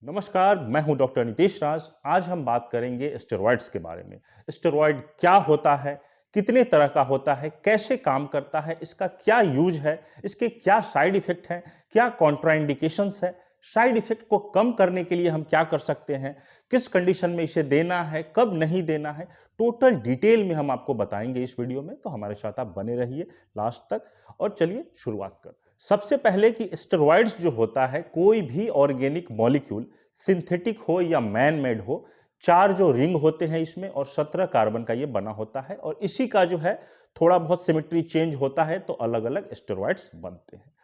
नमस्कार, मैं हूं डॉक्टर नितेश राज। आज हम बात करेंगे स्टेरॉइड्स के बारे में। स्टेरॉइड क्या होता है, कितने तरह का होता है, कैसे काम करता है, इसका क्या यूज है, इसके क्या साइड इफेक्ट हैं, क्या कॉन्ट्राइंडिकेशंस है, साइड इफेक्ट को कम करने के लिए हम क्या कर सकते हैं, किस कंडीशन में इसे देना है, कब नहीं देना है, टोटल डिटेल में हम आपको बताएंगे इस वीडियो में। तो हमारे साथ आप बने रहिए लास्ट तक। और चलिए शुरुआत कर। सबसे पहले कि स्टेरॉइड्स जो होता है, कोई भी ऑर्गेनिक मॉलिक्यूल सिंथेटिक हो या मैन मेड हो, चार जो रिंग होते हैं इसमें और 17 कार्बन का ये बना होता है और इसी का जो है थोड़ा बहुत सिमेट्री चेंज होता है तो अलग अलग स्टेरॉइड्स बनते हैं।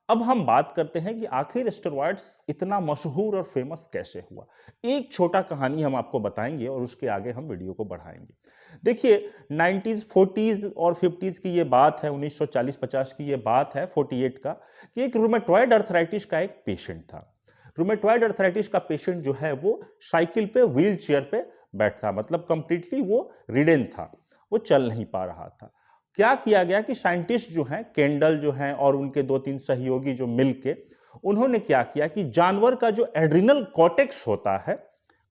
अब हम बात करते हैं कि आखिर स्टेरॉइड्स इतना मशहूर और फेमस कैसे हुआ। एक छोटा कहानी हम आपको बताएंगे और उसके आगे हम वीडियो को बढ़ाएंगे। देखिए, 90s 40s और 50s की ये बात है, 1940-50 की ये बात है, 48 का, कि एक रूमेटॉइड अर्थराइटिस का एक पेशेंट था। रूमेटॉइड अर्थराइटिस का पेशेंट जो है वो साइकिल पे, व्हील चेयर पे बैठता, मतलब कंप्लीटली वो रिडेन था, वो चल नहीं पा रहा था। क्या किया गया कि साइंटिस्ट जो हैं, केंडल जो हैं और उनके दो तीन सहयोगी जो मिलके, उन्होंने क्या किया कि जानवर का जो एड्रिनल कॉर्टेक्स होता है,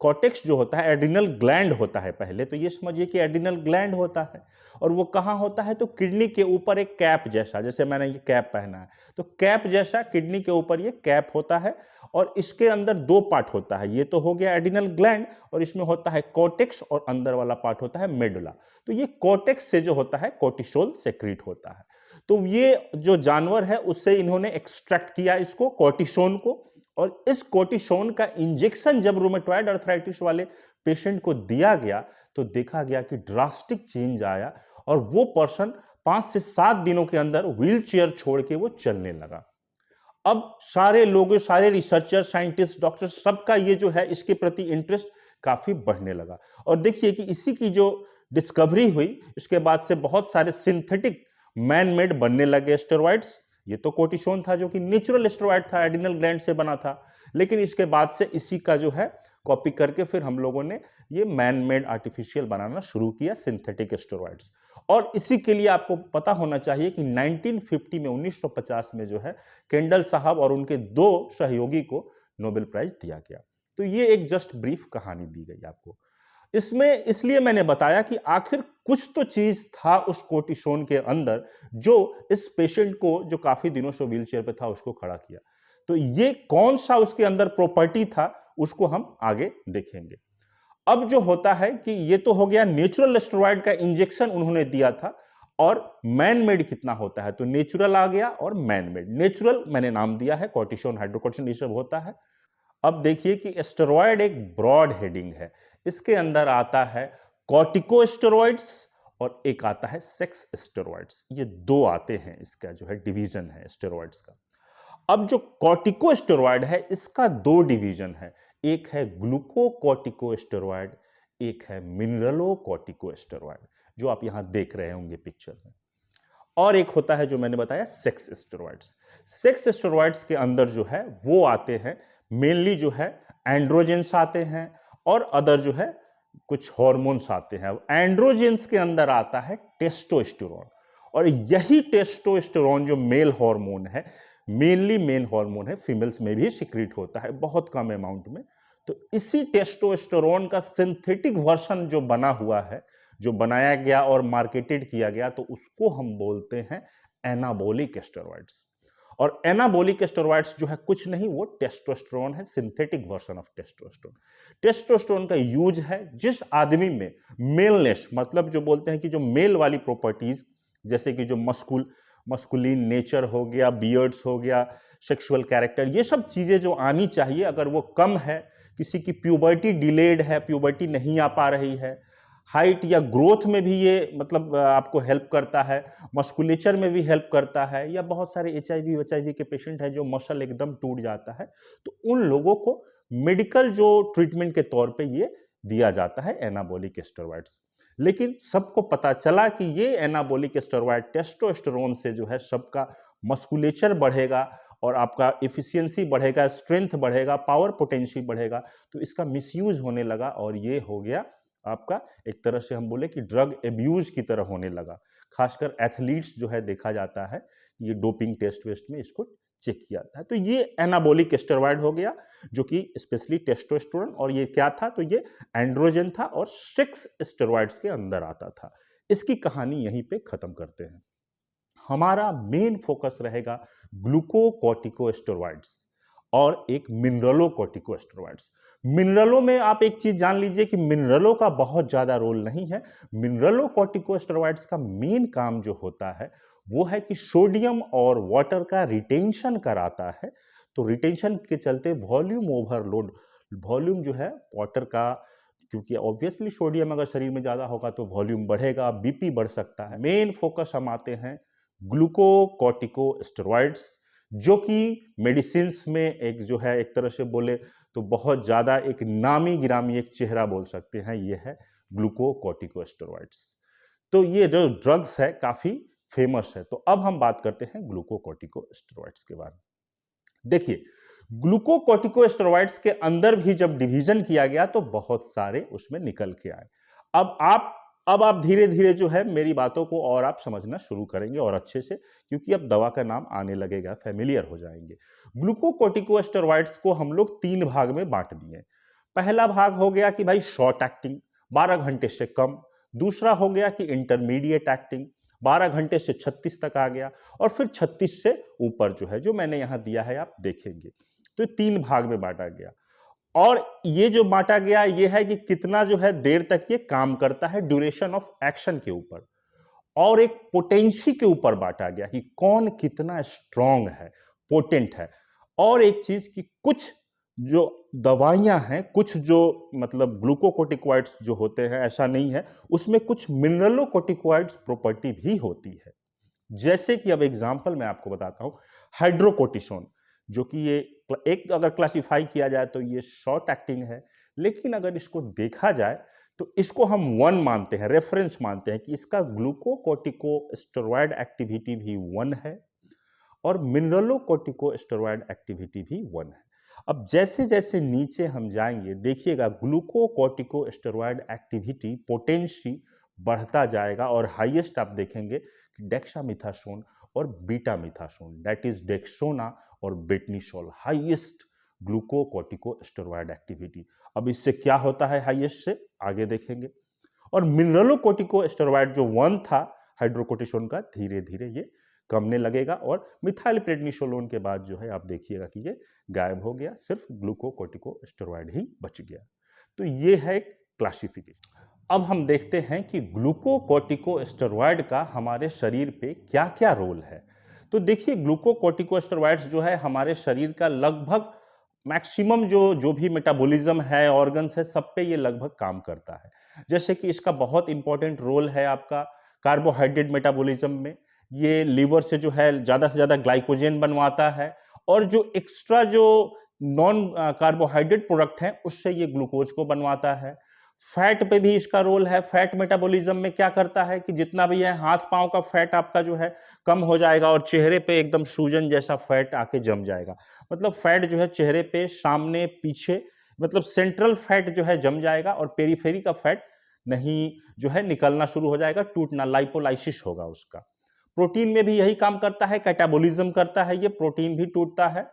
कॉर्टेक्स जो होता है, एड्रिनल ग्लैंड होता है, पहले तो ये समझिए कि एड्रिनल ग्लैंड होता है और वो कहाँ होता है, तो किडनी के ऊपर एक कैप जैसा, जैसे मैंने ये कैप पहना है तो कैप जैसा किडनी के ऊपर ये कैप होता है और इसके अंदर दो पार्ट होता है। ये तो हो गया एड्रिनल ग्लैंड और इसमें होता है कॉर्टेक्स और अंदर वाला पार्ट होता है मेडुला। तो ये कॉर्टेक्स से जो होता है कोर्टिसोल सेक्रीट होता है। तो ये जो जानवर है उससे इन्होंने एक्सट्रैक्ट किया इसको, कॉर्टिसोन को, और इस कोर्टिसोन का इंजेक्शन जब रूमेटॉइड अर्थराइटिस वाले पेशेंट को दिया गया तो देखा गया कि ड्रास्टिक चेंज आया और वो पर्सन 5 से 7 दिनों के अंदर व्हील चेयर छोड़ के वो चलने लगा। अब सारे लोग, सारे रिसर्चर, साइंटिस्ट, डॉक्टर, सबका ये जो है इसके प्रति इंटरेस्ट काफी बढ़ने लगा। और देखिए कि इसी की जो डिस्कवरी हुई, इसके बाद से बहुत सारे सिंथेटिक मैन मेड बनने लगे स्टेरॉइड्स। ये तो कोर्टिसोन था जो कि नेचुरल स्टेरॉइड था, एड्रिनल ग्लैंड से बना था, लेकिन इसके बाद से इसी का जो है कॉपी करके फिर हम लोगों ने ये मैन मेड आर्टिफिशियल बनाना शुरू किया, सिंथेटिक स्टेरॉइड्स। और इसी के लिए आपको पता होना चाहिए कि 1950 में, 1950 में जो है केंडल साहब और उनके दो सहयोगी को नोबेल प्राइज दिया गया। तो ये एक जस्ट ब्रीफ कहानी दी गई आपको। इसमें इसलिए मैंने बताया कि आखिर कुछ तो चीज था उस कोर्टिसोन के अंदर जो इस पेशेंट को, जो काफी दिनों से व्हीलचेयर पे था, उसको खड़ा किया। तो ये कौन सा उसके अंदर प्रॉपर्टी था उसको हम आगे देखेंगे। अब जो होता है कि ये तो हो गया नेचुरल स्टेरॉइड का इंजेक्शन उन्होंने दिया था, और मैन मेड कितना होता है, तो नेचुरल आ गया और मैन मेड। नेचुरल मैंने नाम दिया है, कॉर्टिसोन, हाइड्रोकोर्टिसोन, ये सब होता है। अब देखिए कि स्टेरॉइड एक ब्रॉड हेडिंग है। इसके अंदर आता है कॉर्टिकोस्टेरॉइड्स और एक आता है सेक्स स्टेरॉइड्स। ये दो आते हैं, इसका जो है डिवीजन है स्टेरॉइड्स का। अब जो कॉर्टिकोस्टेरॉइड है इसका दो डिवीजन है, एक है ग्लूकोकॉर्टिकोस्टेरॉइड, एक है मिनरलोकॉर्टिकोस्टेरॉइड, जो आप यहां देख रहे होंगे पिक्चर में। और एक होता है जो मैंने बताया सेक्स स्टेरॉइड्स। सेक्स स्टेरॉइड्स के अंदर जो है वो आते हैं मेनली जो है एंड्रोजेंस आते हैं और अदर जो है कुछ हॉर्मोन्स आते हैं। एंड्रोजेंस के अंदर आता है टेस्टोस्टेरोन, और यही टेस्टोस्टेरोन जो मेल हार्मोन है, मेनली मेन हार्मोन है, फीमेल्स में भी सिक्रीट होता है बहुत कम अमाउंट में। तो इसी टेस्टोस्टेरोन का सिंथेटिक वर्जन जो बना हुआ है, जो बनाया गया और मार्केटेड किया गया, तो उसको हम बोलते हैं एनाबॉलिक स्टेरॉइड्स। और एनाबॉलिक स्टेरॉइड्स जो है कुछ नहीं, वो टेस्टोस्टेरोन है, synthetic version of testosterone. Testosterone का यूज है जिस आदमी में मेलनेस, मतलब जो बोलते हैं कि जो मेल वाली प्रॉपर्टीज, जैसे कि जो मस्कुलिन नेचर हो गया, बियर्ड्स हो गया, सेक्सुअल कैरेक्टर, ये सब चीजें जो आनी चाहिए, अगर वो कम है, किसी की प्यूबर्टी डिलेड है, प्यूबर्टी नहीं आ पा रही है, हाइट या ग्रोथ में भी ये मतलब आपको हेल्प करता है, मस्कुलेचर में भी हेल्प करता है, या बहुत सारे एचआईवी के पेशेंट हैं जो मसल एकदम टूट जाता है, तो उन लोगों को मेडिकल जो ट्रीटमेंट के तौर पे ये दिया जाता है एनाबॉलिक स्टेरॉइड्स। लेकिन सबको पता चला कि ये एनाबॉलिक स्टेरॉइड टेस्टोस्टेरोन से जो है सबका मस्कुलेचर बढ़ेगा और आपका एफिशिएंसी बढ़ेगा, स्ट्रेंथ बढ़ेगा, पावर पोटेंशियल बढ़ेगा, तो इसका मिसयूज होने लगा और ये हो गया आपका, एक तरह से हम बोले कि ड्रग एब्यूज की तरह होने लगा। खासकर एथलीट्स जो है देखा जाता है, ये डोपिंग टेस्ट वेस्ट में इसको चेक किया था। तो ये एनाबॉलिक स्टेरॉयड हो गया, जो कि स्पेशली टेस्टोस्टेरोन, और ये क्या था, तो ये एंड्रोजन था और 6 स्टेरॉयड्स के अंदर आता था। इसकी कहानी यहीं पे खत्म करते हैं। हमारा मेन फोकस रहेगा ग्लूकोकॉर्टिकोस्टेरॉइड्स और एक मिनरलोकॉर्टिकोस्टेरॉइड्स। मिनरलों में आप एक चीज जान लीजिए कि मिनरलों का बहुत ज्यादा रोल नहीं है। मिनरलोकॉर्टिकोस्टेरॉइड्स का मेन काम जो होता है वो है कि सोडियम और वाटर का रिटेंशन कराता है। तो रिटेंशन के चलते वॉल्यूम ओवरलोड, वॉल्यूम जो है वाटर का, क्योंकि ऑब्वियसली सोडियम अगर शरीर में ज्यादा होगा तो वॉल्यूम बढ़ेगा, बीपी बढ़ सकता है। मेन फोकस हम आते हैं ग्लूकोकॉर्टिकोस्टेरॉइड्स, जो कि मेडिसिन्स में एक जो है, एक तरह से बोले तो बहुत ज्यादा एक नामी गिरामी एक चेहरा बोल सकते हैं, ये है ग्लूकोकॉर्टिकोस्टेरॉइड्स। तो ये जो ड्रग्स है काफी फेमस है। तो अब हम बात करते हैं ग्लूकोकॉर्टिकोस्टेरॉइड्स के बारे में। देखिए, ग्लूकोकॉर्टिकोस्टेरॉइड्स के अंदर भी जब डिवीजन किया गया तो बहुत सारे उसमें निकल के आए। अब आप धीरे धीरे जो है मेरी बातों को और आप समझना शुरू करेंगे और अच्छे से, क्योंकि अब दवा का नाम आने लगेगा, फेमिलियर हो जाएंगे। ग्लूकोकॉर्टिकोस्टेरॉइड्स को हम लोग 3 भाग में बांट दिए। पहला भाग हो गया कि भाई शॉर्ट एक्टिंग, 12 घंटे से कम। दूसरा हो गया कि इंटरमीडिएट एक्टिंग, 12 घंटे से 36 तक आ गया। और फिर 36 से ऊपर जो है, जो मैंने यहां दिया है आप देखेंगे। तो 3 भाग में बांटा गया। और ये जो बांटा गया ये है कि कितना जो है देर तक ये काम करता है, ड्यूरेशन ऑफ एक्शन के ऊपर, और एक पोटेंसी के ऊपर बांटा गया कि कौन कितना स्ट्रांग है, पोटेंट है। और एक चीज कि कुछ जो दवाइयां हैं, कुछ जो मतलब ग्लूकोकॉर्टिकॉइड्स जो होते हैं, ऐसा नहीं है, उसमें कुछ मिनरलोकॉर्टिकॉइड्स प्रॉपर्टी भी होती है। जैसे कि अब एग्जांपल मैं आपको बताता हूं, हाइड्रोकोर्टिसोन, जो कि ये एक अगर क्लासिफाई किया जाए तो ये शॉर्ट एक्टिंग है, लेकिन अगर इसको देखा जाए तो इसको हम 1 मानते हैं, रेफरेंस मानते हैं कि इसका ग्लूकोकॉर्टिकोस्टेरॉइड एक्टिविटी भी 1 है और मिनरलोकॉर्टिकोस्टेरॉइड एक्टिविटी भी 1 है। अब जैसे जैसे नीचे हम जाएंगे देखिएगा ग्लूकोकॉर्टिकोस्टेरॉइड एक्टिविटी पोटेंसी बढ़ता जाएगा और हाईएस्ट आप देखेंगे कि डेक्सामिथासोन और बीटामिथासोन, दैट इज डेक्सोना और बेटनीसोल, हाईएस्ट ग्लूकोकॉर्टिकोस्टेरॉइड एक्टिविटी। अब इससे क्या होता है हाईएस्ट से आगे देखेंगे। और मिनरलोकॉर्टिकोस्टेरॉइड जो 1 था हाइड्रोकोर्टिसोन का, धीरे धीरे ये कमने लगेगा और मिथाइल प्रेडनिसोलोन के बाद जो है आप देखिएगा कि ये गायब हो गया, सिर्फ ग्लूकोकॉर्टिकोस्टेरॉइड ही बच गया। तो ये है क्लासिफिकेशन। अब हम देखते हैं कि ग्लूकोकॉर्टिकोस्टेरॉइड का हमारे शरीर पे क्या क्या रोल है। तो देखिए, ग्लूकोकॉर्टिकोस्टेरॉइड्स जो है हमारे शरीर का लगभग मैक्सिमम जो भी मेटाबॉलिज्म है, ऑर्गन्स है, सब पे ये लगभग काम करता है। जैसे कि इसका बहुत इंपॉर्टेंट रोल है आपका कार्बोहाइड्रेट मेटाबॉलिज्म में। ये लीवर से जो है ज्यादा से ज्यादा ग्लाइकोजन बनवाता है, और जो एक्स्ट्रा जो नॉन कार्बोहाइड्रेट प्रोडक्ट है उससे ये ग्लूकोज को बनवाता है। फैट पे भी इसका रोल है। फैट मेटाबॉलिज्म में क्या करता है कि जितना भी है हाथ पांव का फैट आपका जो है कम हो जाएगा और चेहरे पे एकदम सूजन जैसा फैट आके जम जाएगा। मतलब फैट जो है चेहरे पे सामने पीछे, मतलब सेंट्रल फैट जो है जम जाएगा और पेरीफेरी का फैट नहीं जो है निकलना शुरू हो जाएगा, टूटना, लाइपोलाइसिस होगा उसका। प्रोटीन में भी यही काम करता है, कैटाबॉलिज्म करता है, ये प्रोटीन भी टूटता है।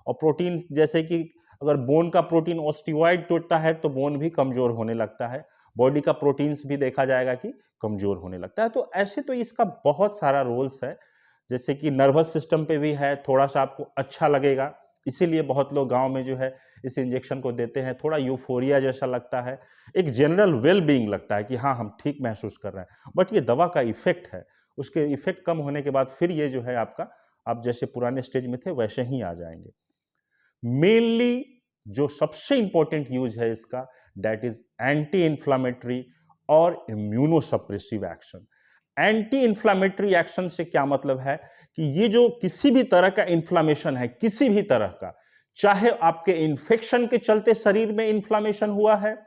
और प्रोटीन जैसे कि अगर बोन का प्रोटीन ऑस्टियोइड टूटता है तो बोन भी कमजोर होने लगता है। बॉडी का प्रोटीन्स भी देखा जाएगा कि कमजोर होने लगता है। तो ऐसे तो इसका बहुत सारा रोल्स है। जैसे कि नर्वस सिस्टम पे भी है, थोड़ा सा आपको अच्छा लगेगा, इसीलिए बहुत लोग गांव में जो है इस इंजेक्शन को देते हैं। थोड़ा यूफोरिया जैसा लगता है, एक जनरल वेल बीइंग लगता है कि हाँ हम ठीक महसूस कर रहे हैं, बट ये दवा का इफेक्ट है। उसके इफेक्ट कम होने के बाद फिर ये जो है आपका, आप जैसे पुराने स्टेज में थे वैसे ही आ जाएंगे। मेनली जो सबसे इंपॉर्टेंट यूज है इसका, दैट इज एंटी इंफ्लामेटरी और immunosuppressive action. Anti inflammatory action से क्या मतलब है कि ये जो किसी भी तरह का इंफ्लामेशन है, किसी भी तरह का, चाहे आपके इंफेक्शन के चलते शरीर में इंफ्लामेशन हुआ है,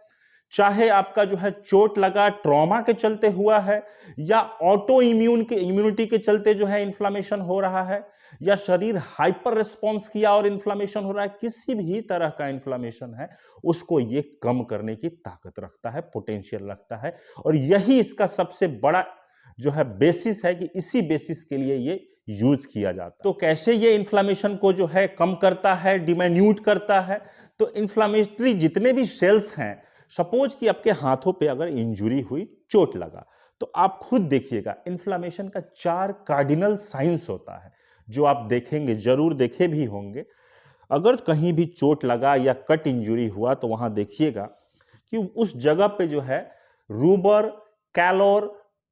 चाहे आपका जो है चोट लगा ट्रॉमा के चलते हुआ है, या ऑटो इम्यूनिटी के चलते जो है इंफ्लामेशन हो रहा है, या शरीर हाइपर रिस्पॉन्स किया और इंफ्लामेशन हो रहा है, किसी भी तरह का इंफ्लामेशन है उसको ये कम करने की ताकत रखता है, पोटेंशियल रखता है। और यही इसका सबसे बड़ा जो है बेसिस है कि इसी बेसिस के लिए ये यूज किया जाता है। तो कैसे ये इन्फ्लामेशन को जो है कम करता है, डिमाइन्यूट करता है? तो इन्फ्लामेटरी जितने भी सेल्स हैं, सपोज कि आपके हाथों पे अगर इंजुरी हुई, चोट लगा, तो आप खुद देखिएगा इन्फ्लामेशन का 4 कार्डिनल साइंस होता है जो आप देखेंगे, जरूर देखे भी होंगे। अगर कहीं भी चोट लगा या कट इंजुरी हुआ तो वहां देखिएगा कि उस जगह पे जो है रूबर, कैलोर,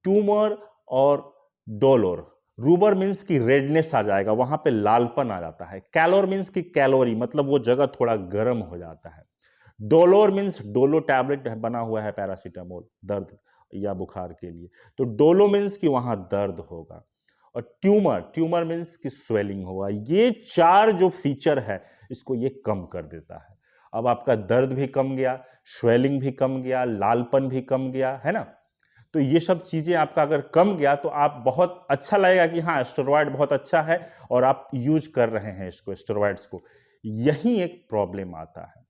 ट्यूमर और डोलोर। रूबर मीन्स की रेडनेस आ जाएगा, वहां पे लालपन आ जाता है। कैलोर मीन्स की कैलोरी, मतलब वो जगह थोड़ा गर्म हो जाता है। डोलोर मीन्स डोलो टैबलेट बना हुआ है पैरासीटामोल दर्द या बुखार के लिए, तो डोलो मीन्स कि वहां दर्द होगा। और ट्यूमर, ट्यूमर मीन्स कि स्वेलिंग होगा। ये 4 जो फीचर है इसको ये कम कर देता है। अब आपका दर्द भी कम गया, स्वेलिंग भी कम गया, लालपन भी कम गया, है ना? तो ये सब चीजें आपका अगर कम गया तो आप बहुत अच्छा लगेगा कि हाँ स्टेरॉयड बहुत अच्छा है और आप यूज कर रहे हैं इसको, स्टेरॉयड्स को। यही एक प्रॉब्लम आता है,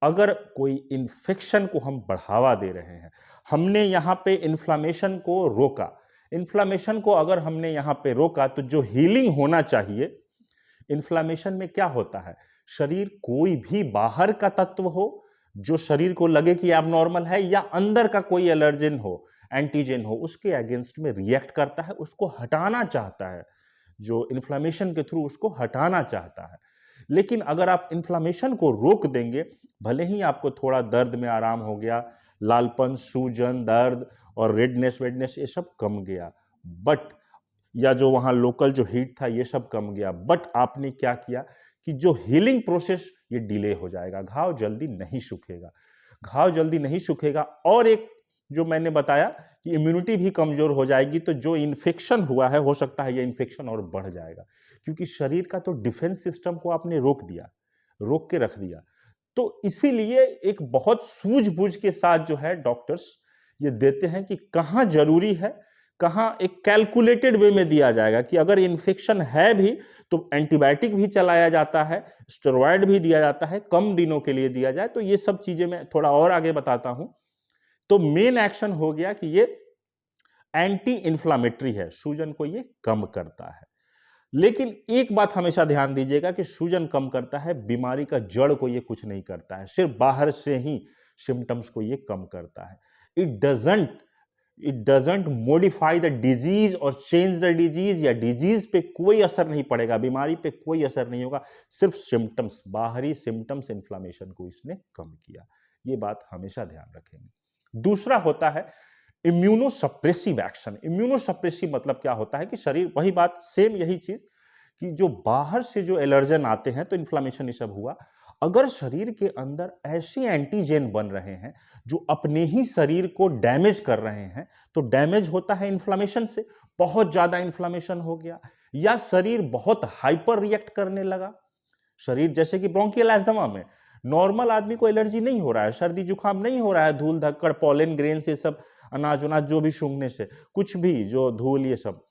अगर कोई इन्फेक्शन को हम बढ़ावा दे रहे हैं, हमने यहाँ पे इन्फ्लामेशन को रोका, इन्फ्लामेशन को अगर हमने यहाँ पे रोका तो जो हीलिंग होना चाहिए, इन्फ्लामेशन में क्या होता है, शरीर कोई भी बाहर का तत्व हो जो शरीर को लगे कि एबनॉर्मल है, या अंदर का कोई एलर्जन हो, एंटीजन हो, उसके अगेंस्ट में रिएक्ट करता है, उसको हटाना चाहता है, जो इन्फ्लामेशन के थ्रू उसको हटाना चाहता है। लेकिन अगर आप इन्फ्लामेशन को रोक देंगे, भले ही आपको थोड़ा दर्द में आराम हो गया, लालपन, सूजन, दर्द और रेडनेस वेडनेस ये सब कम गया, बट या जो वहां लोकल जो हीट था ये सब कम गया, बट आपने क्या किया कि जो हीलिंग प्रोसेस ये डिले हो जाएगा, घाव जल्दी नहीं सूखेगा, घाव जल्दी नहीं सूखेगा। और एक जो मैंने बताया कि इम्यूनिटी भी कमजोर हो जाएगी, तो जो इन्फेक्शन हुआ है हो सकता है ये इन्फेक्शन और बढ़ जाएगा, क्योंकि शरीर का तो डिफेंस सिस्टम को आपने रोक दिया, रोक के रख दिया। तो इसीलिए एक बहुत सूझबूझ के साथ जो है डॉक्टर्स ये देते हैं कि कहां जरूरी है, कहां एक कैलकुलेटेड वे में दिया जाएगा कि अगर इन्फेक्शन है भी तो एंटीबायोटिक भी चलाया जाता है, स्टेरॉयड भी दिया जाता है, कम दिनों के लिए दिया जाए। तो ये सब चीजें मैं थोड़ा और आगे बताता हूं। तो मेन एक्शन हो गया कि ये एंटी इंफ्लामेटरी है, सूजन को ये कम करता है। लेकिन एक बात हमेशा ध्यान दीजिएगा कि सूजन कम करता है, बीमारी का जड़ को ये कुछ नहीं करता है, सिर्फ बाहर से ही सिम्टम्स को ये कम करता है। It doesn't modify the disease और चेंज द डिजीज, या डिजीज पे कोई असर नहीं पड़ेगा, बीमारी पे कोई असर नहीं होगा, सिर्फ सिम्टम्स, बाहरी सिम्टम्स इन्फ्लामेशन को इसने कम किया। ये बात हमेशा ध्यान रखेंगे। दूसरा होता है इम्यूनोसप्रेसिव एक्शन। इम्यूनोसप्रेसिव मतलब क्या होता है कि शरीर, वही बात सेम यही चीज कि जो बाहर से जो एलर्जन आते हैं तो इन्फ्लामेशन ये सब हुआ, अगर शरीर के अंदर ऐसे एंटीजेन बन रहे हैं जो अपने ही शरीर को डैमेज कर रहे हैं, तो डैमेज होता है इन्फ्लामेशन से, बहुत ज्यादा इन्फ्लामेशन हो गया, या शरीर बहुत हाइपर रिएक्ट करने लगा। शरीर जैसे कि ब्रोंकियल एस्थमा में नॉर्मल आदमी को एलर्जी नहीं हो रहा है, सर्दी जुकाम नहीं हो रहा है, धूल धक्कड़, पॉलन ग्रेन से सब, अनाज उनाज जो भी सूंघने से, कुछ भी जो धूल ये सब,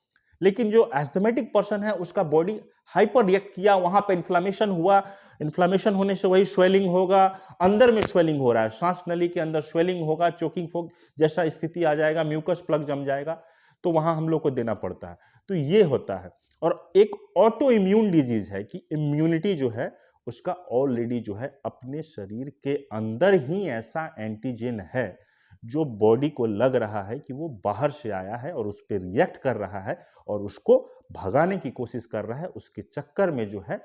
लेकिन जो एस्थमेटिक पर्सन है उसका बॉडी हाइपर रिएक्ट किया, वहां पे इन्फ्लामेशन हुआ, इन्फ्लामेशन होने से वही स्वेलिंग होगा, अंदर में स्वेलिंग हो रहा है, सांस नली के अंदर स्वेलिंग होगा, चोकिंग फोक जैसा स्थिति आ जाएगा, म्यूकस प्लग जम जाएगा, तो वहां हम लोग को देना पड़ता है। तो ये होता है। और एक ऑटो इम्यून डिजीज है कि इम्यूनिटी जो है उसका ऑलरेडी जो है अपने शरीर के अंदर ही ऐसा एंटीजन है जो बॉडी को लग रहा है कि वो बाहर से आया है और उस पर रिएक्ट कर रहा है और उसको भगाने की कोशिश कर रहा है, उसके चक्कर में जो है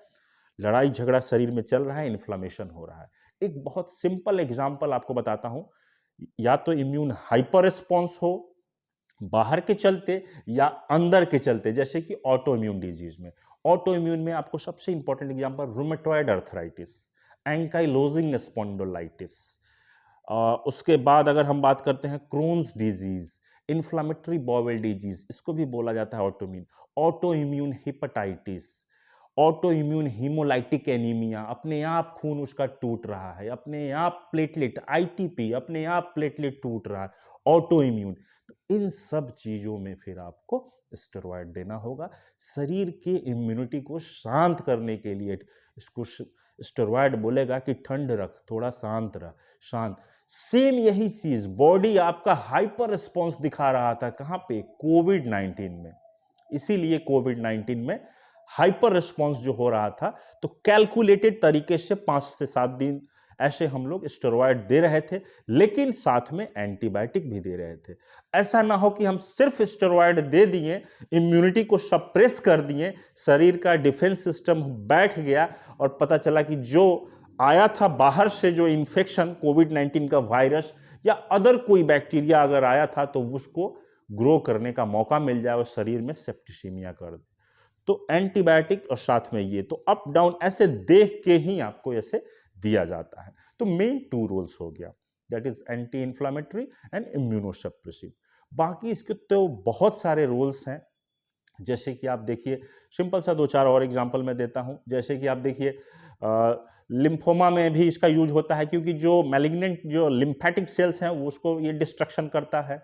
लड़ाई झगड़ा शरीर में चल रहा है, इन्फ्लामेशन हो रहा है। एक बहुत सिंपल एग्जांपल आपको बताता हूं, या तो इम्यून हाइपर रिस्पॉन्स हो बाहर के चलते या अंदर के चलते, जैसे कि ऑटो इम्यून डिजीज में। ऑटो इम्यून में आपको सबसे important example rheumatoid arthritis, ankylosing spondylitis, उसके बाद अगर हम बात करते हैं Crohn's disease, inflammatory bowel disease, इसको भी बोला जाता है auto immune hepatitis, auto immune haemolytic anaemia, अपने आप खून उसका टूट रहा है, अपने आप प्लेटलेट आईटीपी, अपने आप प्लेटलेट टूट रहा है, ऑटो इम्यून। तो इन सब चीजों में फिर आपको स्टेरॉयड देना होगा शरीर की इम्यूनिटी को शांत करने के लिए। इसको स्टेरॉयड बोलेगा कि ठंड रख, थोड़ा शांत रह, शांत। सेम यही चीज बॉडी आपका हाइपर रिस्पॉन्स दिखा रहा था, कहां पे, कोविड 19 में। इसीलिए कोविड 19 में हाइपर रिस्पॉन्स जो हो रहा था, तो कैलकुलेटेड तरीके से 5 से 7 दिन ऐसे हम लोग स्टेरॉयड दे रहे थे, लेकिन साथ में एंटीबायोटिक भी दे रहे थे। ऐसा ना हो कि हम सिर्फ स्टेरॉयड दे दिए, इम्यूनिटी को सप्रेस कर दिए, शरीर का डिफेंस सिस्टम बैठ गया और पता चला कि जो आया था बाहर से, जो इन्फेक्शन कोविड 19 का वायरस या अदर कोई बैक्टीरिया अगर आया था, तो उसको ग्रो करने का मौका मिल जाए और शरीर में सेप्टिसीमिया कर दे। तो एंटीबायोटिक और साथ में ये, तो अप डाउन ऐसे देख के ही आपको ऐसे दिया जाता है। तो मेन 2 रोल्स हो गया, that is anti inflammatory and immunosuppressive. बाकी इसके तो बहुत सारे रोल्स हैं, जैसे कि आप देखिए, सिंपल सा 2-4 और एग्जांपल मैं देता हूं। जैसे कि आप देखिए, लिम्फोमा में भी इसका यूज होता है, क्योंकि जो मैलिग्नेंट जो लिम्फेटिक सेल्स हैं उसको ये डिस्ट्रक्शन करता है।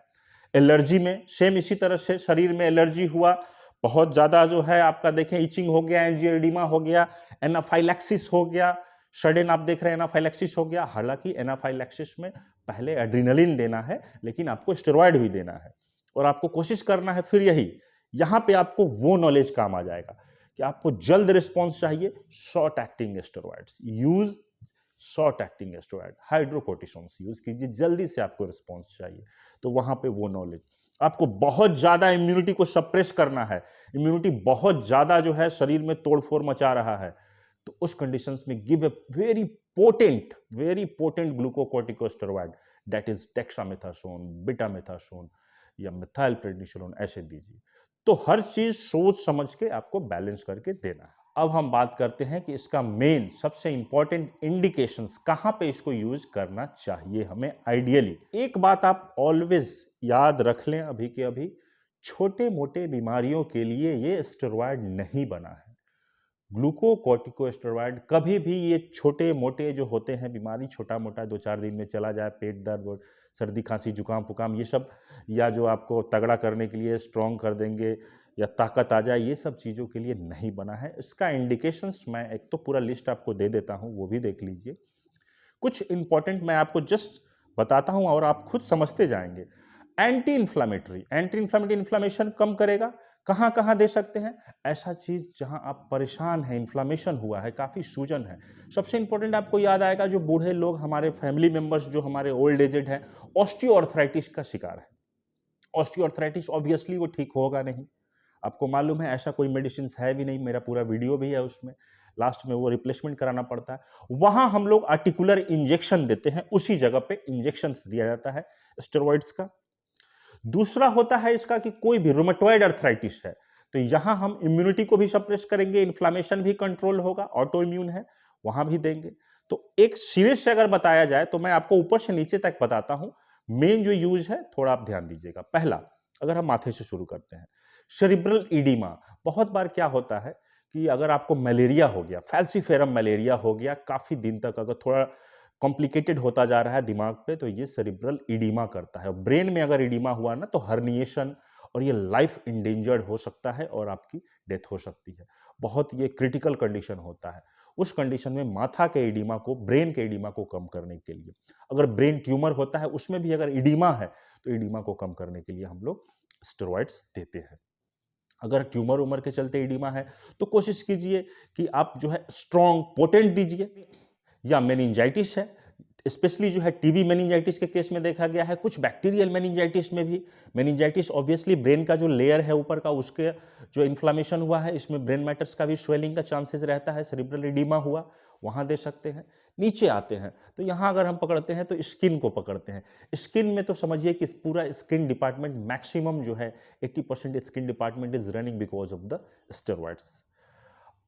एलर्जी में सेम इसी तरह से, शरीर में एलर्जी हुआ, बहुत ज्यादा जो है आपका देखें इचिंग हो गया, एंजियोएडिमा हो गया, एनाफाइलैक्सिस हो गया, सडन आप देख रहे हैं एनाफाइलैक्सिस हो गया। हालांकि एनाफाइलैक्सिस में पहले एड्रेनालिन देना है, लेकिन आपको स्टेरॉयड भी देना है और आपको कोशिश करना है। फिर यही यहां पे आपको वो नॉलेज काम आ जाएगा कि आपको जल्द रिस्पॉन्स चाहिए, short acting steroids use, short acting steroid hydrocortisones use कीजिए, जल्दी से आपको रिस्पॉन्स चाहिए, तो वहां पे वो नॉलेज। आपको बहुत ज्यादा इम्यूनिटी को सप्रेस करना है, इम्यूनिटी बहुत ज्यादा जो है शरीर में तोड़फोड़ मचा रहा है, तो उस कंडीशंस में give a very potent glucocorticosteroid, that is dexamethasone, betamethasone या मिथाइल प्रेडनिसोलोन, ऐसे दीजिए। तो हर चीज सोच समझ के आपको बैलेंस करके देना है। अब हम बात करते हैं कि इसका मेन सबसे इंपॉर्टेंट इंडिकेशंस, कहां पे इसको यूज करना चाहिए हमें आइडियली। एक बात आप ऑलवेज याद रख लें अभी के अभी, छोटे मोटे बीमारियों के लिए ये स्टेरॉयड नहीं बना है। ग्लूकोकॉर्टिकोस्टेरॉइड कभी भी, ये छोटे मोटे जो होते हैं बीमारी, छोटा मोटा 2-4 दिन में चला जाए, पेट दर्द और सर्दी खांसी जुकाम पुकाम ये सब, या जो आपको तगड़ा करने के लिए स्ट्रॉन्ग कर देंगे या ताकत आ जाए, ये सब चीज़ों के लिए नहीं बना है। इसका इंडिकेशंस मैं एक तो पूरा लिस्ट आपको दे देता हूँ, वो भी देख लीजिए। कुछ इंपॉर्टेंट मैं आपको जस्ट बताता हूँ और आप खुद समझते जाएंगे। एंटी इंफ्लामेटरी, इन्फ्लामेशन कम करेगा। कहां कहां दे सकते हैं? ऐसा चीज जहां आप परेशान हैं, इन्फ्लामेशन हुआ है, काफी सूजन है। सबसे इंपॉर्टेंट आपको याद आएगा, जो बूढ़े लोग, हमारे फैमिली मेंबर्स जो हमारे ओल्ड एजेड हैं, ऑस्टियोआर्थराइटिस का शिकार है। ऑस्टियोआर्थराइटिस ऑब्वियसली वो ठीक होगा नहीं, आपको मालूम है, ऐसा कोई मेडिसिन है भी नहीं, मेरा पूरा वीडियो भी है उसमें, लास्ट में वो रिप्लेसमेंट कराना पड़ता है। वहां हम लोग आर्टिकुलर इंजेक्शन देते हैं, उसी जगह पे इंजेक्शन दिया जाता है स्टेरॉइड्स का। दूसरा होता है इसका कि कोई भी रूमेटॉइड अर्थराइटिस है, तो यहां हम इम्यूनिटी को भी सप्रेस करेंगे, इन्फ्लामेशन भी कंट्रोल होगा, ऑटो इम्यून है, वहां भी देंगे। तो एक सीरीज से अगर बताया जाए तो मैं आपको ऊपर से नीचे तक बताता हूं, मेन जो यूज है थोड़ा आप ध्यान दीजिएगा। पहला, अगर हम माथे से शुरू करते हैं, सेरिब्रल इडीमा। बहुत बार क्या होता है कि अगर आपको मलेरिया हो गया, फैल्सीफेरम मलेरिया हो गया, काफी दिन तक अगर थोड़ा कॉम्प्लिकेटेड होता जा रहा है दिमाग पे, तो ये सेरिब्रल इडीमा करता है। ब्रेन में अगर इडीमा हुआ ना, तो हर्निएशन और ये लाइफ इंडेंजर्ड हो सकता है और आपकी डेथ हो सकती है। बहुत ये क्रिटिकल कंडीशन होता है। उस कंडीशन में माथा के इडीमा को, ब्रेन के इडीमा को कम करने के लिए, अगर ब्रेन ट्यूमर होता है उसमें भी अगर इडीमा है, तो इडीमा को कम करने के लिए हम लोग स्टेरॉइड्स देते हैं। अगर ट्यूमर उमर के चलते इडीमा है, तो कोशिश कीजिए कि आप जो है स्ट्रॉन्ग पोटेंट दीजिए। या मेनिंजाइटिस है, स्पेशली जो है टीबी मेनिंजाइटिस के केस में देखा गया है, कुछ बैक्टीरियल मेनिंजाइटिस में भी। मेनिंजाइटिस ऑब्वियसली ब्रेन का जो लेयर है ऊपर का, उसके जो इन्फ्लामेशन हुआ है, इसमें ब्रेन मैटर्स का भी स्वेलिंग का चांसेस रहता है, सेरिब्रल एडिमा हुआ, वहां दे सकते हैं। नीचे आते हैं तो यहां अगर हम पकड़ते हैं तो स्किन को पकड़ते हैं। स्किन में तो समझिए कि पूरा स्किन डिपार्टमेंट, मैक्सिमम जो है 80% skin department is running because of the steroids.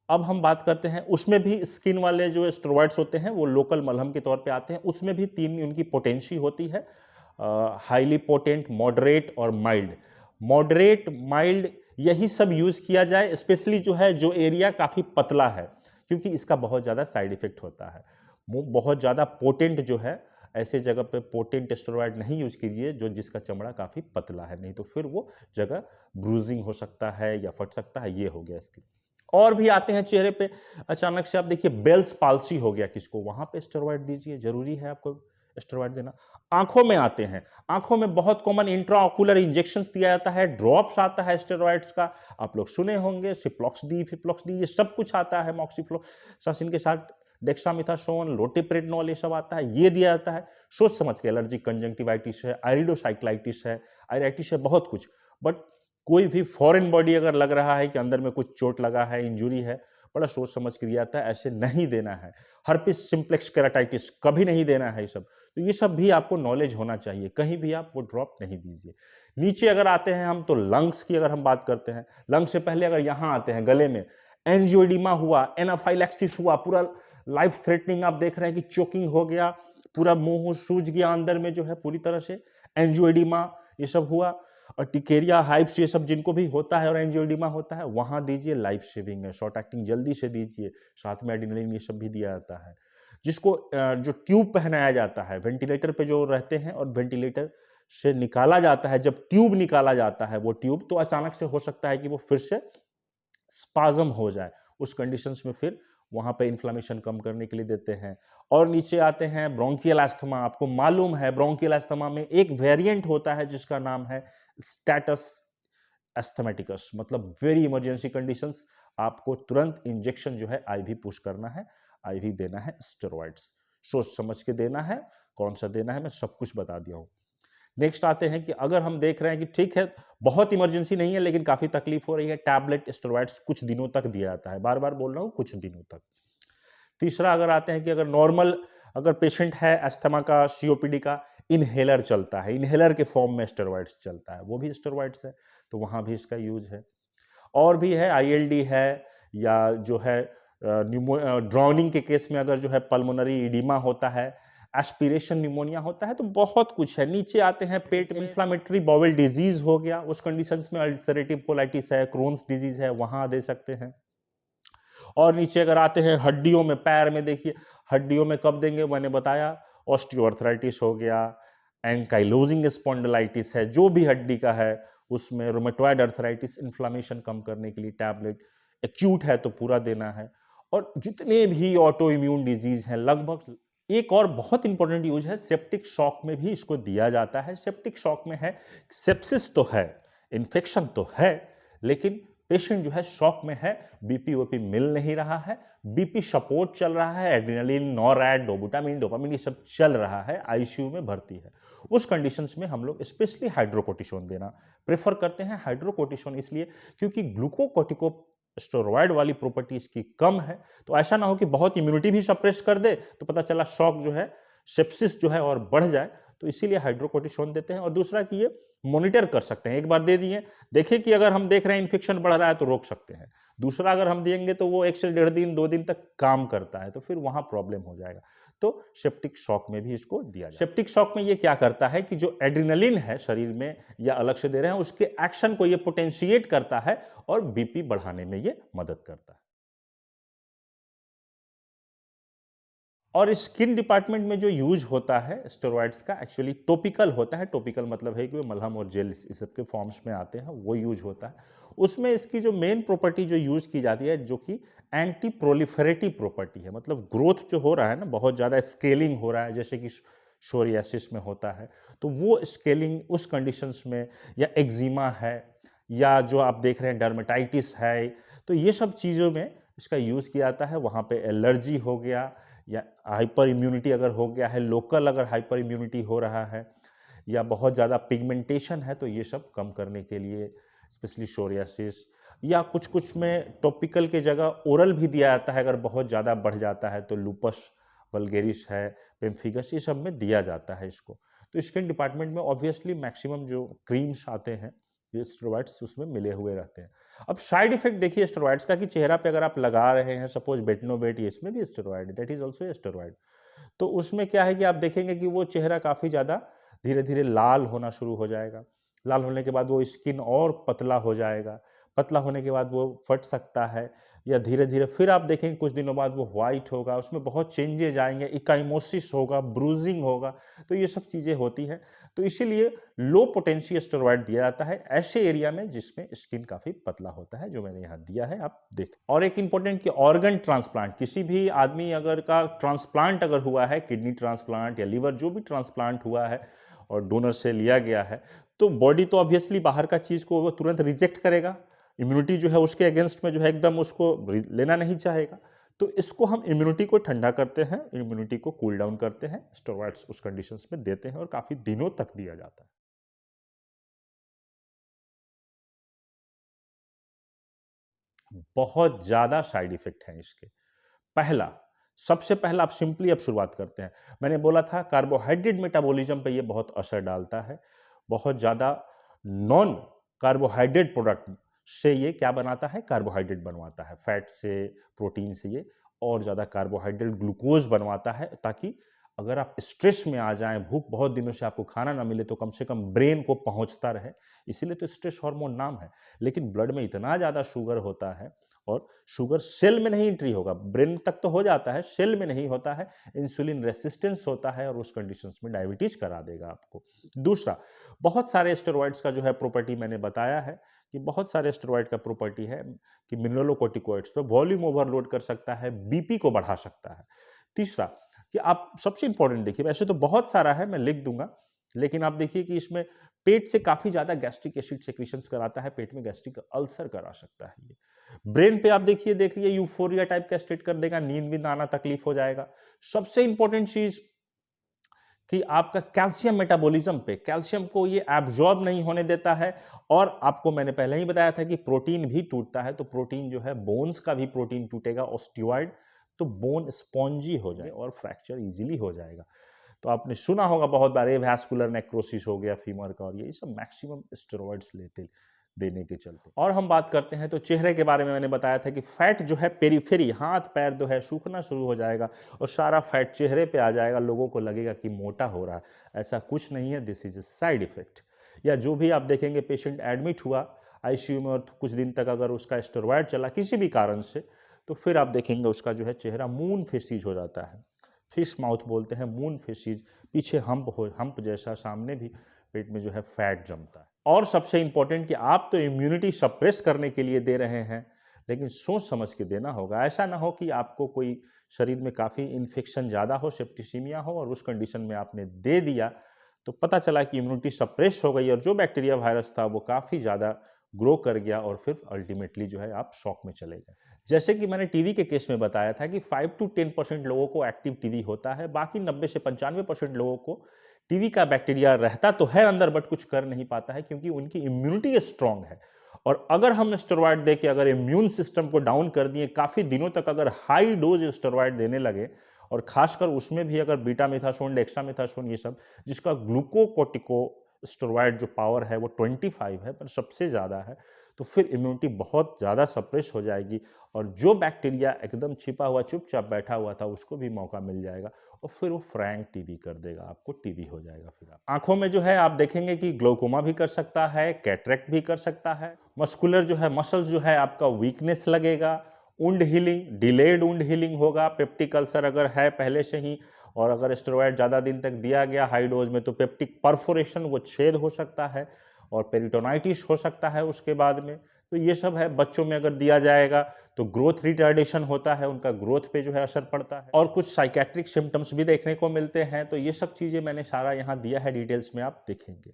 अब हम बात करते हैं, उसमें भी स्किन वाले जो स्टेरॉइड्स होते हैं वो लोकल मलहम के तौर पे आते हैं। उसमें भी 3 उनकी पोटेंसी होती है, हाईली पोटेंट, मॉडरेट और माइल्ड। मॉडरेट, माइल्ड, यही सब यूज किया जाए, स्पेशली जो है जो एरिया काफी पतला है, क्योंकि इसका बहुत ज्यादा साइड इफेक्ट होता है। वो बहुत ज्यादा पोटेंट जो है, ऐसे जगह पे पोटेंट स्टेरॉइड नहीं यूज कीजिए जो जिसका चमड़ा काफी पतला है, नहीं तो फिर वो जगह ब्रूजिंग हो सकता है या फट सकता है। ये हो गया इसकी। और भी आते हैं चेहरे पे, अचानक से आप देखिए बेल्स पाल्सी हो गया किसको, वहां पे स्टेरॉइड दीजिए, जरूरी है आपको स्टेरॉइड देना। आंखों में आते हैं, आंखों में बहुत कॉमन इंट्राऑक्यूलर इंजेक्शंस दिया जाता है, ड्रॉप्स आता है स्टेरॉइड्स का, आप लोग सुने होंगे, सिप्लॉक्स डी, ये सब कुछ आता है, मॉक्सिफ्लोक्सासिन के साथ डेक्सामेथासोन, लोटिप्रेडनॉल, ये सब आता है, ये दिया जाता है। सोच समझ के, एलर्जिक कंजंक्टिवाइटिस है, आइरिडोसाइक्लाइटिस है, आयराइटिस है, बहुत कुछ। बट कोई भी फॉरेन बॉडी अगर लग रहा है कि अंदर में कुछ चोट लगा है, इंजुरी है, बड़ा सोच समझ के दिया जाता है, ऐसे नहीं देना है। हर्पिस सिंप्लेक्स केराटाइटिस कभी नहीं देना है ये सब। तो ये सब भी आपको नॉलेज होना चाहिए, कहीं भी आप वो ड्रॉप नहीं दीजिए। नीचे अगर आते हैं हम, तो लंग्स की अगर हम बात करते हैं, लंग्स से पहले अगर यहाँ आते हैं गले में, एंजियोइडिमा हुआ, एनाफाइलैक्सिस हुआ, पूरा लाइफ थ्रेटनिंग आप देख रहे हैं कि चोकिंग हो गया, पूरा मुंह सूज गया अंदर में जो है पूरी तरह से, एंजियोइडिमा ये सब हुआ, और टिकेरिया, हाइप्स, ये सब जिनको भी होता है और एंजियोइडिमा होता है, वहां दीजिए, लाइफ सेविंग है, शॉर्ट एक्टिंग जल्दी से दीजिए, साथ में एड्रेनलिन ये सब भी दिया जाता है। जिसको जो ट्यूब पहनाया जाता है, वेंटिलेटर पे जो रहते हैं और वेंटिलेटर से निकाला जाता है, जब ट्यूब निकाला जाता है वो ट्यूब, तो अचानक से हो सकता है कि वो फिर से स्पाज्म हो जाए, उस कंडीशंस में फिर वहां पे इन्फ्लेमेशन कम करने के लिए देते हैं। और नीचे आते हैं ब्रोंकियल एस्थमा। आपको मालूम है ब्रोंकियल एस्थमा में एक वेरिएंट होता है जिसका नाम है स्टेटस एस्थमेटिकस, मतलब वेरी इमरजेंसी कंडीशंस, आपको तुरंत इंजेक्शन जो है आईवी पुश करना है, आईवी देना है स्टेरॉइड्स। सोच समझ के देना है, कौन सा देना है मैं सब कुछ बता दिया हूं। नेक्स्ट आते हैं कि अगर हम देख रहे हैं कि ठीक है बहुत इमरजेंसी नहीं है लेकिन काफी तकलीफ हो रही है, टैबलेट स्टेरॉइड्स कुछ दिनों तक दिया जाता है, बार बार बोल रहा हूं, कुछ दिनों तक। तीसरा अगर आते हैं कि अगर नॉर्मल अगर पेशेंट है अस्थमा का, सीओपीडी का, इनहेलर चलता है, इनहेलर के फॉर्म में स्टेरॉइड्स चलता है, वो भी स्टेरॉइड्स है, तो वहां भी इसका यूज है। और भी है, आईएलडी है, या जो है ड्राउनिंग के केस में अगर जो है पल्मोनरी इडीमा होता है, एस्पिरेशन निमोनिया होता है, तो बहुत कुछ है। नीचे आते हैं पेट में इन्फ्लामेटरी बाउल डिजीज हो गया, उस कंडीशंस में अल्सरेटिव कोलाइटिस है, क्रोन्स डिजीज है, वहां दे सकते हैं। और नीचे अगर आते हैं हड्डियों में, पैर में देखिए, हड्डियों में कब देंगे, मैंने बताया, ऑस्टियोआर्थराइटिस हो गया, एंकाइलोजिंग स्पॉन्डिलाइटिस है, जो भी हड्डी का है उसमें, रोमेटॉइड अर्थराइटिस, इन्फ्लामेशन कम करने के लिए टैबलेट, एक्यूट है तो पूरा देना है। और जितने भी ऑटो इम्यून डिजीज हैं लगभग, एक और बहुत इंपॉर्टेंट यूज है, सेप्टिक शॉक में भी इसको दिया जाता है। सेप्टिक शॉक में है, सेप्सिस तो है, इन्फेक्शन तो है, लेकिन पेशेंट जो है शॉक में है, बीपी ओपी मिल नहीं रहा है, बीपी सपोर्ट चल रहा है, एड्रेनलिन, नॉरएड, डोबुटामिन, डोपामिन ये सब चल रहा है, आईसीयू में भर्ती है। उस कंडीशंस में हम लोग स्पेशली हाइड्रोकोर्टिसोन देना प्रेफर करते हैं। हाइड्रोकोर्टिसोन इसलिए क्योंकि ग्लूकोकोर्टिको स्टेरॉइड वाली प्रॉपर्टी इसकी कम है, तो ऐसा ना हो कि बहुत इम्यूनिटी भी सप्रेस कर दे तो पता चला शॉक जो है, सेप्सिस जो है और बढ़ जाए, तो इसीलिए हाइड्रोकोर्टिसोन देते हैं। और दूसरा कि ये मॉनिटर कर सकते हैं, एक बार दे दिए, देखें कि अगर हम देख रहे हैं इन्फेक्शन बढ़ रहा है तो रोक सकते हैं। दूसरा अगर हम देंगे तो वो 1 से 1.5 दिन 2 दिन तक काम करता है, तो फिर वहां प्रॉब्लम हो जाएगा। तो सेप्टिक शॉक में भी इसको दिया जाए। सेप्टिक शॉक में ये क्या करता है कि जो एड्रेनलिन है शरीर में या अलग से दे रहे हैं, उसके एक्शन को ये पोटेंशिएट करता है और बीपी बढ़ाने में ये मदद करता है। और स्किन डिपार्टमेंट में जो यूज होता है स्टेरॉइड्स का, एक्चुअली टॉपिकल होता है। टॉपिकल मतलब है कि वो मलहम और जेल इस सब के फॉर्म्स में आते हैं, वो यूज होता है। उसमें इसकी जो मेन प्रॉपर्टी जो यूज की जाती है, जो कि एंटी प्रोलिफरेटिव प्रॉपर्टी है, मतलब ग्रोथ जो हो रहा है ना, बहुत ज़्यादा स्केलिंग हो रहा है, जैसे कि सोरियासिस में होता है, तो वो स्केलिंग उस कंडीशंस में, या एक्जिमा है, या जो आप देख रहे हैं डर्मेटाइटिस है, तो ये सब चीज़ों में इसका यूज़ किया जाता है। वहाँ पे एलर्जी हो गया, या हाइपर इम्यूनिटी अगर हो गया है, लोकल अगर हाइपर इम्यूनिटी हो रहा है, या बहुत ज़्यादा पिगमेंटेशन है, तो ये सब कम करने के लिए, स्पेशली सोरियासिस, या कुछ कुछ में टॉपिकल के जगह ओरल भी दिया जाता है, अगर बहुत ज़्यादा बढ़ जाता है तो लूपस वल्गेरिस है, पेम्फिगस, ये सब में दिया जाता है इसको। तो स्किन डिपार्टमेंट में ऑब्वियसली मैक्सिमम जो क्रीम्स आते हैं, ये स्टेरॉइड्स उसमें मिले हुए रहते हैं। अब साइड इफेक्ट देखिए स्टेरॉइड्स का, कि चेहरा पे अगर आप लगा रहे हैं, सपोज बेटनोवेट, ये इसमें भी steroid, that is also steroid, तो उसमें क्या है कि आप देखेंगे कि वो चेहरा काफ़ी ज़्यादा धीरे धीरे लाल होना शुरू हो जाएगा। लाल होने के बाद वो स्किन और पतला हो जाएगा, पतला होने के बाद वो फट सकता है, या धीरे धीरे फिर आप देखेंगे कुछ दिनों बाद वो व्हाइट होगा, उसमें बहुत चेंजेज आएंगे, इकाइमोसिस होगा, ब्रूजिंग होगा, तो ये सब चीज़ें होती हैं। तो इसीलिए लो पोटेंशियल स्टेरॉइड दिया जाता है ऐसे एरिया में जिसमें स्किन काफ़ी पतला होता है, जो मैंने यहाँ दिया है, आप देख। और एक इंपॉर्टेंट कि ऑर्गन ट्रांसप्लांट, किसी भी आदमी अगर का ट्रांसप्लांट अगर हुआ है, किडनी ट्रांसप्लांट या लीवर जो भी ट्रांसप्लांट हुआ है और डोनर से लिया गया है, तो बॉडी तो ऑब्वियसली बाहर का चीज़ को वो तुरंत रिजेक्ट करेगा, इम्यूनिटी जो है उसके अगेंस्ट में जो है एकदम उसको लेना नहीं चाहेगा। तो इसको हम इम्यूनिटी को ठंडा करते हैं, इम्यूनिटी को कूल डाउन करते हैं, स्टेरॉइड्स उस कंडीशंस में देते हैं और काफ़ी दिनों तक दिया जाता है। बहुत ज़्यादा साइड इफ़ेक्ट हैं इसके। पहला, सबसे पहला आप सिंपली अब शुरुआत करते हैं। मैंने बोला था कार्बोहाइड्रेट मेटाबॉलिज्म पे ये बहुत असर डालता है। बहुत ज़्यादा नॉन कार्बोहाइड्रेट प्रोडक्ट से ये क्या बनाता है? कार्बोहाइड्रेट बनवाता है। फैट से, प्रोटीन से ये और ज़्यादा कार्बोहाइड्रेट ग्लूकोज़ बनवाता है, ताकि अगर आप स्ट्रेस में आ जाएँ, भूख बहुत दिनों से आपको खाना ना मिले, तो कम से कम ब्रेन को पहुँचता रहे। इसीलिए तो स्ट्रेस हार्मोन नाम है। लेकिन ब्लड में इतना ज़्यादा शुगर होता है और शुगर सेल में नहीं एंट्री होगा, ब्रेन तक तो हो जाता है, सेल में नहीं होता है, इंसुलिन रेसिस्टेंस होता है और उस कंडीशंस में डायबिटीज करा देगा आपको। दूसरा, बहुत सारे स्टेरॉइड्स का जो है प्रॉपर्टी मैंने बताया है कि बहुत सारे स्टेरॉइड का प्रॉपर्टी है कि मिनरलोकोर्टिकॉइड्स पे वॉल्यूम ओवरलोड कर सकता है, बीपी को बढ़ा सकता है। तीसरा, कि आप सबसे इंपॉर्टेंट देखिए, वैसे तो बहुत सारा है, मैं लिख दूंगा, लेकिन आप देखिए कि इसमें पेट से काफी ज्यादा गैस्ट्रिक एसिड सेक्रीशंस कराता है, पेट में गैस्ट्रिक अल्सर करा सकता है ये। ब्रेन पे आप देखिए यूफोरिया टाइप का स्टेट कर देगा, नींद भी आना तकलीफ हो जाएगा। सबसे इंपॉर्टेंट चीज कि आपका कैल्शियम मेटाबॉलिज्म पे, कैल्शियम को ये एब्जॉर्ब नहीं होने देता है। और आपको मैंने पहले ही बताया था कि प्रोटीन भी टूटता है, तो प्रोटीन जो है बोन्स का भी प्रोटीन टूटेगा, ऑस्टियोइड, तो बोन स्पॉन्जी हो जाए और फ्रैक्चर इजीली हो जाएगा। तो आपने सुना होगा बहुत बार एवास्कुलर नेक्रोसिस हो गया फीमर का, और ये सब मैक्सिमम स्टेरॉइड्स लेते देने के चलते। और हम बात करते हैं तो चेहरे के बारे में मैंने बताया था कि फैट जो है पेरिफेरी, हाथ पैर जो है सूखना शुरू हो जाएगा और सारा फैट चेहरे पे आ जाएगा, लोगों को लगेगा कि मोटा हो रहा है। ऐसा कुछ नहीं है, this is a side effect. या जो भी आप देखेंगे पेशेंट एडमिट हुआ आईसीयू में और कुछ दिन तक अगर उसका स्टेरॉइड चला किसी भी कारण से, तो फिर आप देखेंगे उसका जो है चेहरा मून फेसिज हो जाता है, फिश माउथ बोलते हैं, मून फेसिज, पीछे हम्प जैसा, सामने भी पेट में जो है फैट जमता है। और सबसे इंपॉर्टेंट कि आप तो इम्यूनिटी सप्रेस करने के लिए दे रहे हैं, लेकिन सोच समझ के देना होगा। ऐसा ना हो कि आपको कोई शरीर में काफ़ी इन्फेक्शन ज़्यादा हो, सेप्टिसीमिया हो, और उस कंडीशन में आपने दे दिया तो पता चला कि इम्यूनिटी सप्रेस हो गई और जो बैक्टीरिया वायरस था वो काफ़ी ज़्यादा ग्रो कर गया और फिर अल्टीमेटली जो है आप शॉक में चले गए। जैसे कि मैंने टीवी के केस में बताया था कि 5 to 10% लोगों को एक्टिव टीवी होता है, बाकी 90 से 95% लोगों को टीवी का बैक्टीरिया रहता तो है अंदर, बट कुछ कर नहीं पाता है क्योंकि उनकी इम्यूनिटी स्ट्रांग है। और अगर हम स्टेरॉइड दे के अगर इम्यून सिस्टम को डाउन कर दिए, काफी दिनों तक अगर हाई डोज स्टेरॉइड देने लगे, और खासकर उसमें भी अगर बीटा मिथासोन, डेक्सामिथासोन, ये सब जिसका ग्लूकोकोर्टिको स्टेरॉइड जो पावर है वो 25 है, पर सबसे ज्यादा है, तो फिर इम्यूनिटी बहुत ज़्यादा सप्रेस हो जाएगी और जो बैक्टीरिया एकदम छिपा हुआ चुपचाप बैठा हुआ था उसको भी मौका मिल जाएगा और फिर वो फ्रैंक टीबी कर देगा, आपको टीबी हो जाएगा। फिर आप आंखों में जो है आप देखेंगे कि ग्लोकोमा भी कर सकता है, कैटरेक्ट भी कर सकता है, मस्कुलर जो है मसल्स जो है आपका वीकनेस लगेगा, wound healing, delayed wound healing होगा, पेप्टिक अल्सर अगर है पहले से ही और अगर स्टेरॉइड ज़्यादा दिन तक दिया गया हाई डोज में, तो पेप्टिक परफोरेशन, वो छेद हो सकता है और पेरिटोनाइटिस हो सकता है उसके बाद में। तो ये सब है। बच्चों में अगर दिया जाएगा तो ग्रोथ रिटार्डेशन होता है, उनका ग्रोथ पे जो है असर पड़ता है और कुछ साइकेट्रिक सिम्टम्स भी देखने को मिलते हैं। तो ये सब चीजें मैंने सारा यहाँ दिया है, डिटेल्स में आप देखेंगे।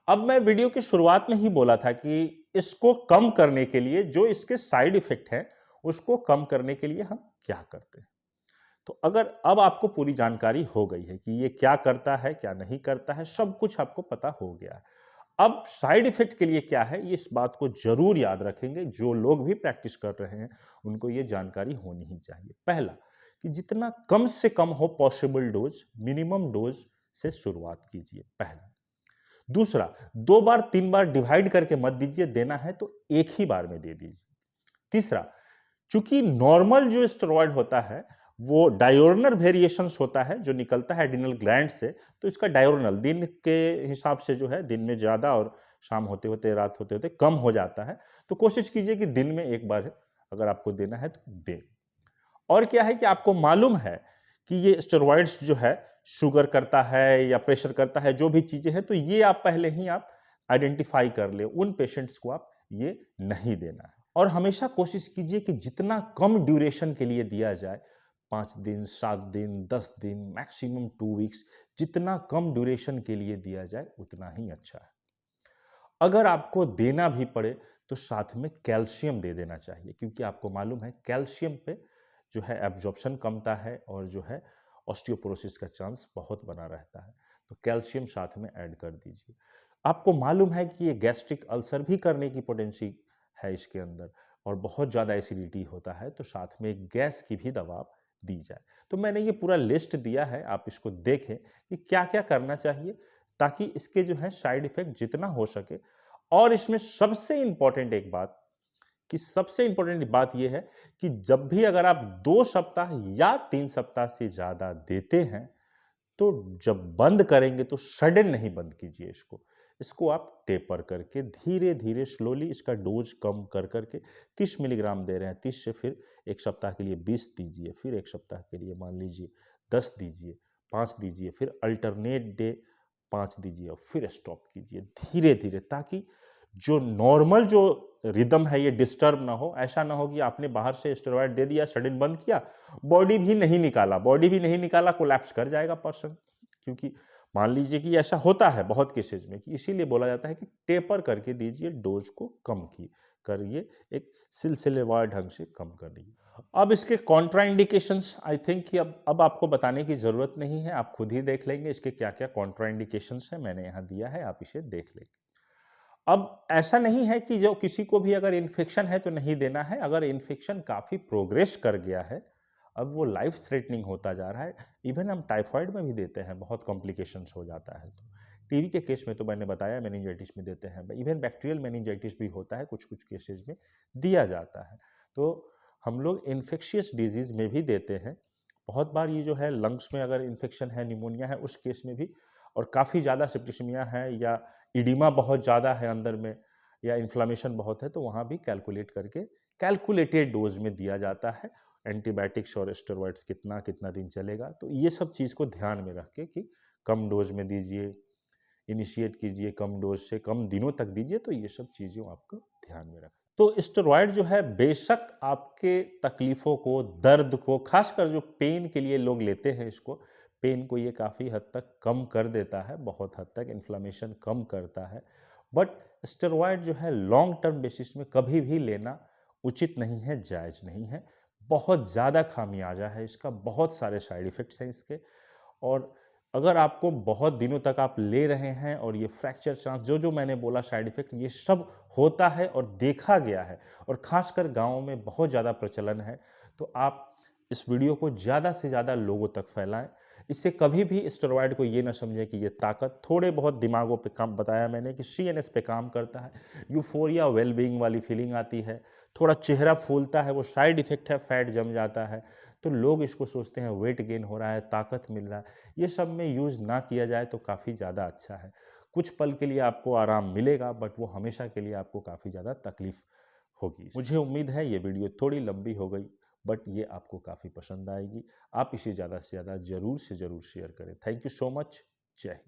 अब मैं वीडियो की शुरुआत में ही बोला था कि इसको कम करने के लिए, जो इसके साइड इफेक्ट है उसको कम करने के लिए हम क्या करते हैं। तो अगर अब आपको पूरी जानकारी हो गई है कि ये क्या करता है क्या नहीं करता है, सब कुछ आपको पता हो गया है। अब साइड इफेक्ट के लिए क्या है, ये इस बात को जरूर याद रखेंगे, जो लोग भी प्रैक्टिस कर रहे हैं उनको ये जानकारी होनी ही चाहिए। पहला, कि जितना कम से कम हो पॉसिबल डोज, मिनिमम डोज से शुरुआत कीजिए, पहला। दूसरा, 2 बार 3 बार डिवाइड करके मत दीजिए, देना है तो एक ही बार में दे दीजिए। तीसरा, चूंकि नॉर्मल जो स्टेरॉइड होता है वो डायोर्नल वेरिएशंस होता है जो निकलता है एड्रिनल ग्लैंड से, तो इसका डायोर्नल दिन के हिसाब से जो है दिन में ज्यादा और शाम होते होते, रात होते होते कम हो जाता है। तो कोशिश कीजिए कि दिन में एक बार अगर आपको देना है तो दें। और क्या है कि आपको मालूम है कि ये स्टेरॉइड्स जो है शुगर करता है या प्रेशर करता है, जो भी चीजें हैं, तो ये आप पहले ही आप आइडेंटिफाई कर ले, उन पेशेंट्स को आप ये नहीं देना है। और हमेशा कोशिश कीजिए कि जितना कम ड्यूरेशन के लिए दिया जाए, 5 दिन, 7 दिन, 10 दिन, मैक्सिमम 2 वीक्स, जितना कम ड्यूरेशन के लिए दिया जाए उतना ही अच्छा है। अगर आपको देना भी पड़े तो साथ में कैल्शियम दे देना चाहिए, क्योंकि आपको मालूम है कैल्शियम पे जो है एब्जॉर्प्शन कमता है और जो है ऑस्टियोपोरोसिस का चांस बहुत बना रहता है। तो कैल्शियम साथ में ऐड कर दीजिए। आपको मालूम है कि ये गैस्ट्रिक अल्सर भी करने की पोटेंशियल है इसके अंदर, और बहुत ज़्यादा एसिडिटी होता है, तो साथ में गैस की भी दवा आप दी जाए। तो मैंने ये पूरा लिस्ट दिया है, आप इसको देखें कि क्या क्या करना चाहिए, ताकि इसके जो है साइड इफेक्ट जितना हो सके। और इसमें सबसे इंपॉर्टेंट एक बात, कि सबसे इंपॉर्टेंट बात यह है कि जब भी अगर आप 2 सप्ताह या 3 सप्ताह से ज्यादा देते हैं, तो जब बंद करेंगे तो सडन नहीं बंद कीजिए इसको। इसको आप टेपर करके धीरे धीरे स्लोली इसका डोज कम कर करके 30 मिलीग्राम दे रहे हैं, 30 से फिर 1 सप्ताह के लिए 20 दीजिए, फिर 1 सप्ताह के लिए मान लीजिए 10 दीजिए, 5 दीजिए, फिर अल्टरनेट डे 5 दीजिए और फिर स्टॉप कीजिए धीरे धीरे, ताकि जो नॉर्मल जो रिदम है ये डिस्टर्ब ना हो। ऐसा ना हो कि आपने बाहर से स्टेरॉइड दे दिया, सडन बंद किया, बॉडी भी नहीं निकाला, कोलैप्स कर जाएगा पर्सन। क्योंकि मान लीजिए कि ऐसा होता है बहुत केसेज में, कि इसीलिए बोला जाता है कि टेपर करके दीजिए, डोज को कम की करिए, एक सिलसिलेवार ढंग से कम करिए। अब इसके कॉन्ट्रा इंडिकेशंस आई थिंक कि अब आपको बताने की जरूरत नहीं है, आप खुद ही देख लेंगे इसके क्या क्या कॉन्ट्रा इंडिकेशंस है, मैंने यहाँ दिया है, आप इसे देख लेंगे। अब ऐसा नहीं है कि जो किसी को भी अगर इन्फेक्शन है तो नहीं देना है। अगर इन्फेक्शन काफी प्रोग्रेस कर गया है, अब वो लाइफ थ्रेटनिंग होता जा रहा है, इवन हम टाइफाइड में भी देते हैं, बहुत कॉम्प्लिकेशंस हो जाता है। तो टीबी के केस में तो मैंने बताया, मेनिंजाइटिस में देते हैं, इवन बैक्टीरियल मेनिंजाइटिस भी होता है, कुछ कुछ केसेज में दिया जाता है। तो हम लोग इन्फेक्शियस डिजीज में भी देते हैं। बहुत बार ये जो है लंग्स में अगर इन्फेक्शन है, निमोनिया है, उस केस में भी, और काफ़ी ज़्यादा सिप्टिसिमिया है या इडिमा बहुत ज़्यादा है अंदर में, या इन्फ्लामेशन बहुत है, तो वहाँ भी कैलकुलेट करके कैलकुलेटेड डोज में दिया जाता है। एंटीबायोटिक्स और स्टेरॉइड्स कितना कितना दिन चलेगा, तो ये सब चीज़ को ध्यान में रख के कि कम डोज में दीजिए, इनिशिएट कीजिए कम डोज से, कम दिनों तक दीजिए, तो ये सब चीज़ें आपको ध्यान में रख। तो स्टेरॉइड जो है बेशक आपके तकलीफ़ों को, दर्द को, खासकर जो पेन के लिए लोग लेते हैं इसको, पेन को ये काफ़ी हद तक कम कर देता है, बहुत हद तक इन्फ्लेमेशन कम करता है। बट स्टेरॉइड जो है लॉन्ग टर्म बेसिस में कभी भी लेना उचित नहीं है, जायज़ नहीं है। बहुत ज़्यादा खामियाजा है इसका, बहुत सारे साइड इफ़ेक्ट्स हैं इसके। और अगर आपको बहुत दिनों तक आप ले रहे हैं और ये फ्रैक्चर चांस, जो जो मैंने बोला साइड इफ़ेक्ट, ये सब होता है और देखा गया है, और ख़ासकर गाँव में बहुत ज़्यादा प्रचलन है। तो आप इस वीडियो को ज़्यादा से ज़्यादा लोगों तक फैलाएँ। इससे कभी भी स्टेरॉइड को ये ना समझें कि ये ताकत, थोड़े बहुत दिमागों पे काम बताया मैंने कि सीएनएस पे काम करता है, यूफ़ोरिया वेलबीइंग वाली फीलिंग आती है, थोड़ा चेहरा फूलता है, वो साइड इफ़ेक्ट है, फैट जम जाता है। तो लोग इसको सोचते हैं वेट गेन हो रहा है, ताकत मिल रहा है। ये सब में यूज़ ना किया जाए तो काफ़ी ज़्यादा अच्छा है। कुछ पल के लिए आपको आराम मिलेगा, बट वो हमेशा के लिए आपको काफ़ी ज़्यादा तकलीफ होगी। मुझे उम्मीद है ये वीडियो थोड़ी लंबी हो गई, बट ये आपको काफ़ी पसंद आएगी। आप इसे ज़्यादा से ज़्यादा ज़रूर से ज़रूर शेयर करें। Thank you so much. जय हिंद।